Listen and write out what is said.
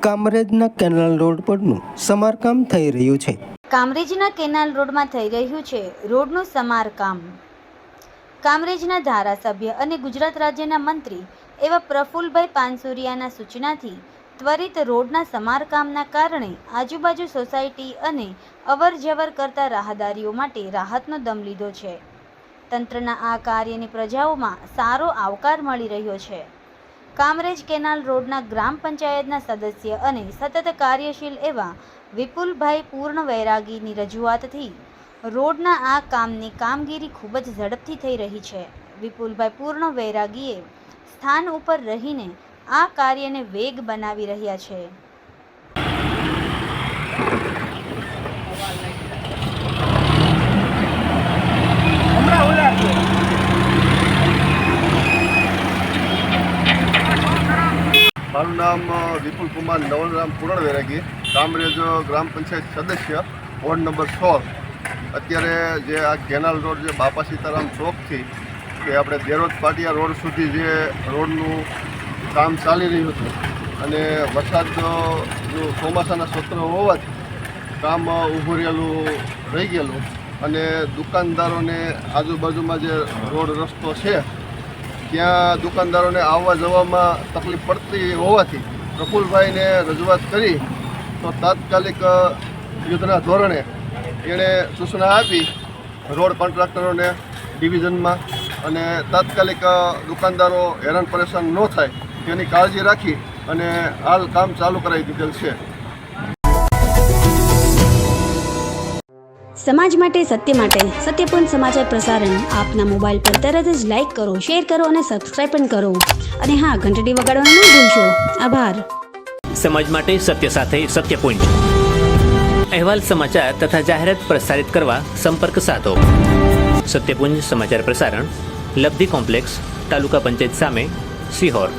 કામરેજના canal road પરનું સમારકામ થઈ રહ્યું છે. કામરેજના કેનાલ રોડમાં થઈ રહ્યું છે રોડનું સમારકામ. કામરેજના ધારાસભ્ય અને ગુજરાત રાજ્યના મંત્રી એવા પ્રફુલભાઈ પાનસુરિયાના સૂચનાથી ત્વરિત રોડના સમારકામના કારણે આજુબાજુ સોસાયટી અને અવરજવર કરતા રાહદારીઓ માટે રાહતનો દમ લીધો છે. તંત્રના આ કાર્યની પ્રજાઓમાં સારો આવકાર મળી રહ્યો છે. કામરેજ કેનાલ રોડના ગ્રામ પંચાયતના સદસ્ય અને સતત કાર્યશીલ એવા વિપુલભાઈ પૂર્ણ વૈરાગીની રજૂઆતથી રોડના આ કામની કામગીરી ખૂબ જ ઝડપથી થઈ રહી છે. વિપુલભાઈ પૂર્ણ વૈરાગીએ સ્થાન ઉપર રહીને આ કાર્યને વેગ બનાવી રહ્યા છે. મારું નામ વિપુલ કુમાર નવલરામ પૂર્ણ વૈરાગી, કામરેજ ગ્રામ પંચાયત સદસ્ય, વોર્ડ નંબર 16. અત્યારે જે આ કેનાલ રોડ જે બાપા સીતારામ ચોકથી કે આપણે દેરોજ પાટિયા રોડ સુધી જે રોડનું કામ ચાલી રહ્યું હતું અને વરસાદ જો ચોમાસાના સત્ર હોવાથી કામ ઊભું રહેલું રહી ગયેલું અને દુકાનદારોને આજુબાજુમાં જે રોડ રસ્તો છે ત્યાં દુકાનદારોને આવવા જવામાં તકલીફ પડતી હોવાથી પ્રફુલભાઈને રજૂઆત કરી તો તાત્કાલિક યુદ્ધના ધોરણે એણે સૂચના આપી રોડ કોન્ટ્રાક્ટરોને ડિવિઝનમાં અને તાત્કાલિક દુકાનદારો હેરાન પરેશાન ન થાય તેની કાળજી રાખી અને હાલ કામ ચાલુ કરાવી દીધેલ છે. સમાજ માટે, સત્ય માટે, સત્યપૂર્ણ સમાચાર પ્રસારણ આપના મોબાઈલ પર તરત જ લાઈક કરો, શેર કરો અને સબસ્ક્રાઈબ પણ કરો. અને હા, ઘંટડી વગાડવાનું ન ભૂલશો. આભાર. સમાજ માટે સત્ય સાથે સત્યપૂર્ણ અહેવાલ, સમાચાર તથા જાહેરાત પ્રસારિત કરવા સંપર્ક સાધો. સત્યપુંજ સમાચાર પ્રસારણ, લબ્ધિ કોમ્પ્લેક્સ, તાલુકા પંચાયત સામે, સિહોર.